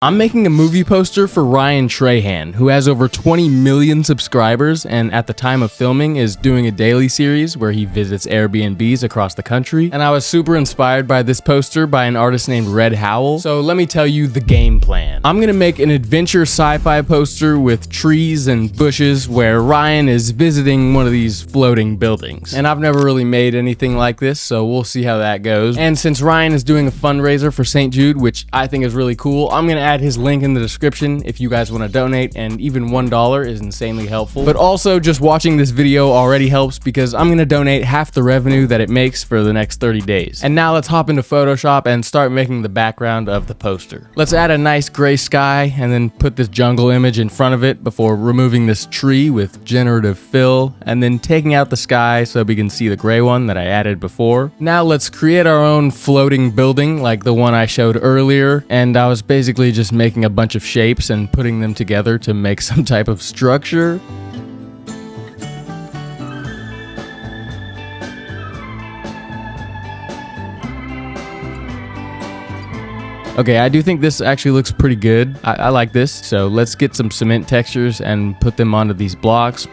I'm making a movie poster for Ryan Trahan, who has over 20 million subscribers and at the time of filming is doing a daily series where he visits Airbnbs across the country. And I was super inspired by this poster by an artist named Red Howell. So let me tell you the game plan. I'm gonna make an adventure sci-fi poster with trees and bushes where Ryan is visiting one of these floating buildings. And I've never really made anything like this, so we'll see how that goes. And since Ryan is doing a fundraiser for St. Jude, which I think is really cool, I'm gonna add his link in the description if you guys want to donate, and even $1 is insanely helpful. But also, just watching this video already helps because I'm going to donate half the revenue that it makes for the next 30 days. And now let's hop into Photoshop and start making the background of the poster. Let's add a nice gray sky and then put this jungle image in front of it before removing this tree with generative fill and then taking out the sky so we can see the gray one that I added before. Now let's create our own floating building like the one I showed earlier, and I was basically just making a bunch of shapes and putting them together to make some type of structure. Okay, I do think this actually looks pretty good. I like this. So let's get some cement textures and put them onto these blocks.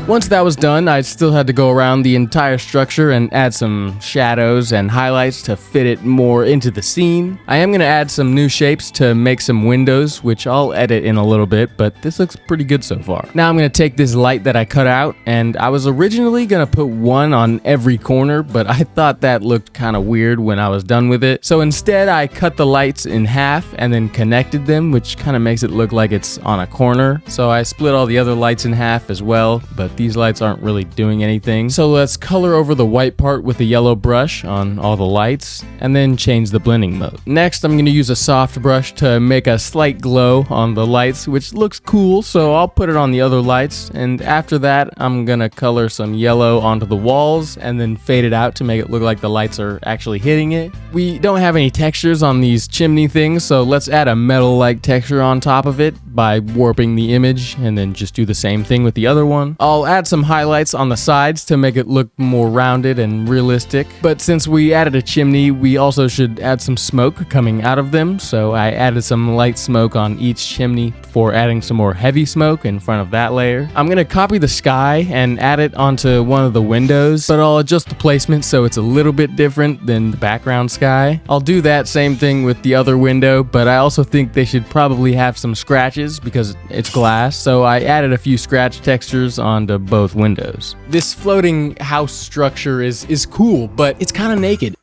Once that was done, I still had to go around the entire structure and add some shadows and highlights to fit it more into the scene. I am going to add some new shapes to make some windows, which I'll edit in a little bit, but this looks pretty good so far. Now I'm going to take this light that I cut out, and I was originally going to put one on every corner, but I thought that looked kind of weird when I was done with it. So instead, I cut the lights in half and then connected them, which kind of makes it look like it's on a corner. So I split all the other lights in half as well, but these lights aren't really doing anything. So let's color over the white part with a yellow brush on all the lights and then change the blending mode. Next, I'm going to use a soft brush to make a slight glow on the lights, which looks cool, so I'll put it on the other lights. And after that, I'm going to color some yellow onto the walls and then fade it out to make it look like the lights are actually hitting it. We don't have any textures on these chimney things, so let's add a metal-like texture on top of it by warping the image and then just do the same thing with the other one. I'll add some highlights on the sides to make it look more rounded and realistic. But since we added a chimney, we also should add some smoke coming out of them. So I added some light smoke on each chimney before adding some more heavy smoke in front of that layer. I'm going to copy the sky and add it onto one of the windows, but I'll adjust the placement so it's a little bit different than the background sky. I'll do that same thing with the other window, but I also think they should probably have some scratches because it's glass. So I added a few scratch textures onto both windows. This floating house structure is cool, but it's kind of naked.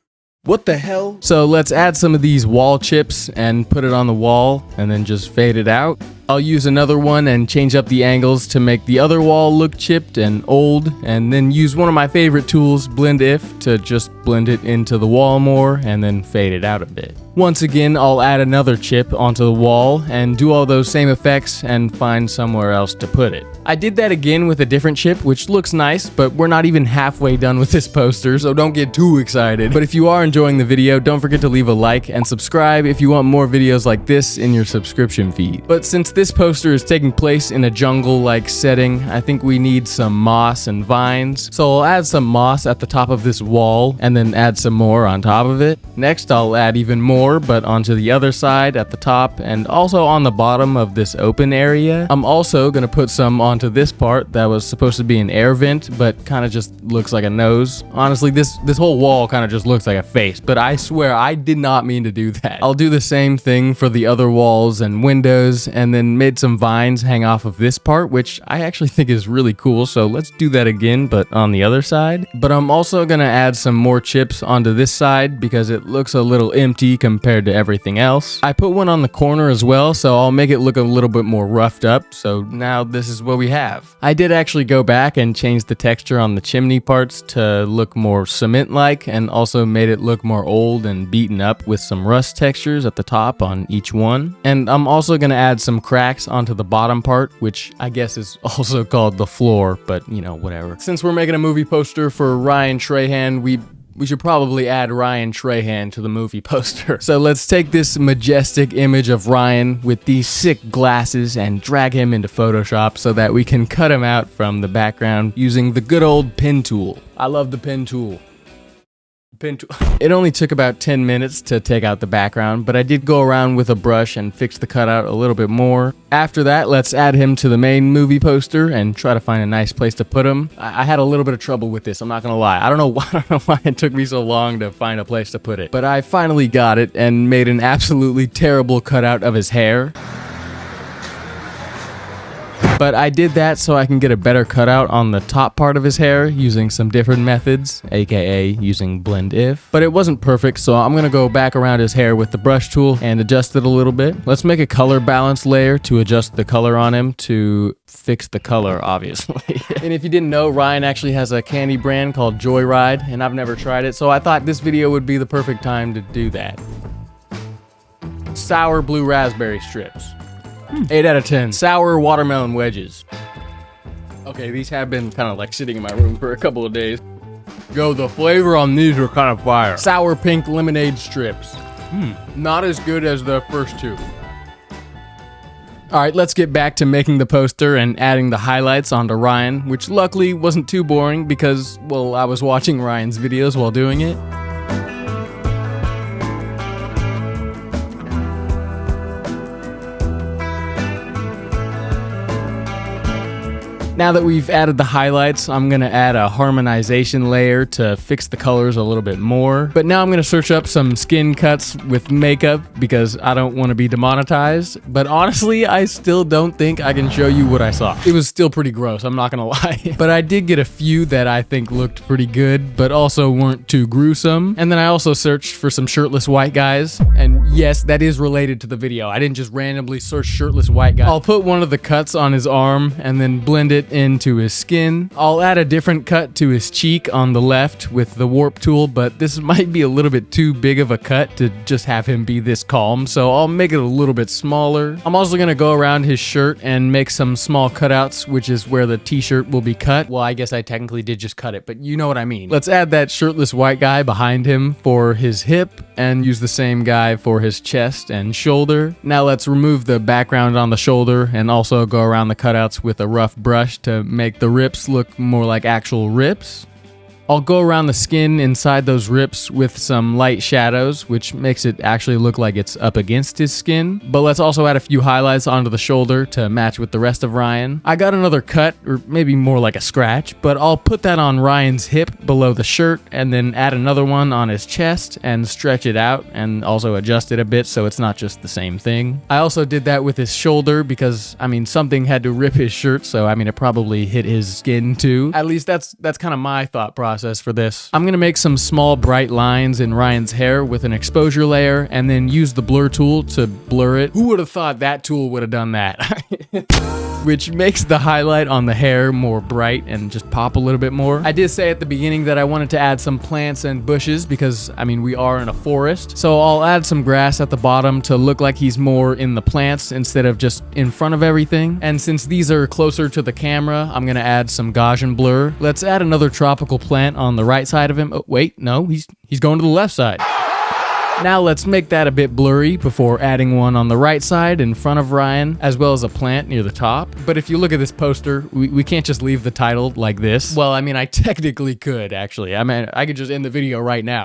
What the hell? So let's add some of these wall chips and put it on the wall and then just fade it out. I'll use another one and change up the angles to make the other wall look chipped and old, and then use one of my favorite tools, Blend If, to just blend it into the wall more and then fade it out a bit. Once again, I'll add another chip onto the wall and do all those same effects and find somewhere else to put it. I did that again with a different chip, which looks nice, but we're not even halfway done with this poster, so don't get too excited. But if you are enjoying the video, don't forget to leave a like and subscribe if you want more videos like this in your subscription feed. But since this poster is taking place in a jungle-like setting, I think we need some moss and vines. So I'll add some moss at the top of this wall and then add some more on top of it. Next, I'll add even more, but onto the other side at the top and also on the bottom of this open area. I'm also gonna put some onto this part that was supposed to be an air vent, but kind of just looks like a nose. Honestly, this whole wall kind of just looks like a face, but I swear I did not mean to do that. I'll do the same thing for the other walls and windows, and then made some vines hang off of this part, which I actually think is really cool, so let's do that again, but on the other side. But I'm also gonna add some more chips onto this side because it looks a little empty compared to everything else. I put one on the corner as well, so I'll make it look a little bit more roughed up, so now this is what we have. I did actually go back and change the texture on the chimney parts to look more cement-like, and also made it look more old and beaten up with some rust textures at the top on each one. And I'm also gonna add some cracks onto the bottom part, which I guess is also called the floor, but you know, whatever. Since we're making a movie poster for Ryan Trahan, we we should probably add Ryan Trahan to the movie poster. So let's take this majestic image of Ryan with these sick glasses and drag him into Photoshop so that we can cut him out from the background using the good old pen tool. I love the pen tool. It only took about 10 minutes to take out the background, but I did go around with a brush and fix the cutout a little bit more. After that, let's add him to the main movie poster and try to find a nice place to put him. I had a little bit of trouble with this, I'm not gonna lie. I don't know why it took me so long to find a place to put it, but I finally got it and made an absolutely terrible cutout of his hair. But I did that so I can get a better cutout on the top part of his hair using some different methods, aka using blend if. But it wasn't perfect, so I'm gonna go back around his hair with the brush tool and adjust it a little bit. Let's make a color balance layer to adjust the color on him to fix the color, obviously. And if you didn't know, Ryan actually has a candy brand called Joyride, and I've never tried it, so I thought this video would be the perfect time to do that. Sour blue raspberry strips. 8 out of 10. Sour watermelon wedges. Okay, these have been kind of like sitting in my room for a couple of days. Yo, the flavor on these are kind of fire. Sour pink lemonade strips. Not as good as the first two. Alright, let's get back to making the poster and adding the highlights onto Ryan, which luckily wasn't too boring because, well, I was watching Ryan's videos while doing it. Now that we've added the highlights, I'm gonna add a harmonization layer to fix the colors a little bit more. But now I'm gonna search up some skin cuts with makeup because I don't wanna be demonetized. But honestly, I still don't think I can show you what I saw. It was still pretty gross, I'm not gonna lie. But I did get a few that I think looked pretty good, but also weren't too gruesome. And then I also searched for some shirtless white guys. And yes, that is related to the video. I didn't just randomly search shirtless white guy. I'll put one of the cuts on his arm and then blend it into his skin. I'll add a different cut to his cheek on the left with the warp tool, but this might be a little bit too big of a cut to just have him be this calm, so I'll make it a little bit smaller. I'm also gonna go around his shirt and make some small cutouts, which is where the t-shirt will be cut. Well, I guess I technically did just cut it, but you know what I mean. Let's add that shirtless white guy behind him for his hip and use the same guy for his chest and shoulder. Now let's remove the background on the shoulder and also go around the cutouts with a rough brush to make the rips look more like actual rips. I'll go around the skin inside those rips with some light shadows, which makes it actually look like it's up against his skin. But let's also add a few highlights onto the shoulder to match with the rest of Ryan. I got another cut, or maybe more like a scratch, but I'll put that on Ryan's hip below the shirt and then add another one on his chest and stretch it out and also adjust it a bit so it's not just the same thing. I also did that with his shoulder because, I mean, something had to rip his shirt, so I mean, it probably hit his skin too. At least that's kind of my thought process for this. I'm gonna make some small bright lines in Ryan's hair with an exposure layer and then use the blur tool to blur it. Who would have thought that tool would have done that? Which makes the highlight on the hair more bright and just pop a little bit more. I did say at the beginning that I wanted to add some plants and bushes because, I mean, we are in a forest. So I'll add some grass at the bottom to look like he's more in the plants instead of just in front of everything. And since these are closer to the camera, I'm gonna add some Gaussian blur. Let's add another tropical plant on the right side of him. Oh, wait, no, he's going to the left side. Now let's make that a bit blurry before adding one on the right side in front of Ryan, as well as a plant near the top. But if you look at this poster, we can't just leave the title like this. Well, I mean, I technically could, actually. I mean, I could just end the video right now.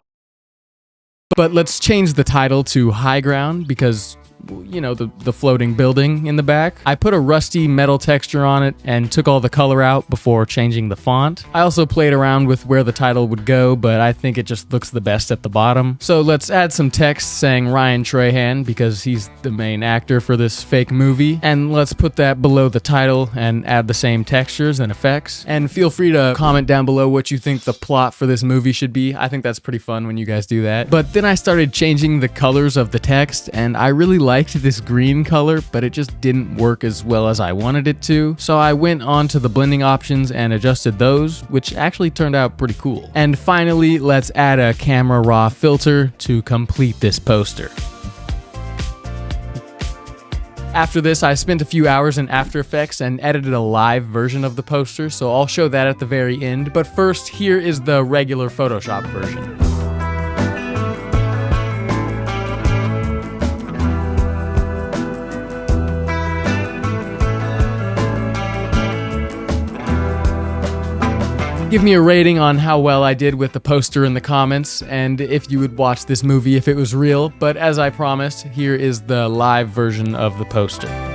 But let's change the title to High Ground because, you know, the floating building in the back. I put a rusty metal texture on it and took all the color out before changing the font. I also played around with where the title would go, but I think it just looks the best at the bottom. So let's add some text saying Ryan Trahan because he's the main actor for this fake movie. And let's put that below the title and add the same textures and effects. And feel free to comment down below what you think the plot for this movie should be. I think that's pretty fun when you guys do that. But then I started changing the colors of the text and I really liked this green color, but it just didn't work as well as I wanted it to. So I went on to the blending options and adjusted those, which actually turned out pretty cool. And finally, let's add a camera raw filter to complete this poster. After this, I spent a few hours in After Effects and edited a live version of the poster, so I'll show that at the very end. But first, here is the regular Photoshop version. Give me a rating on how well I did with the poster in the comments, and if you would watch this movie if it was real. But as I promised, here is the live version of the poster.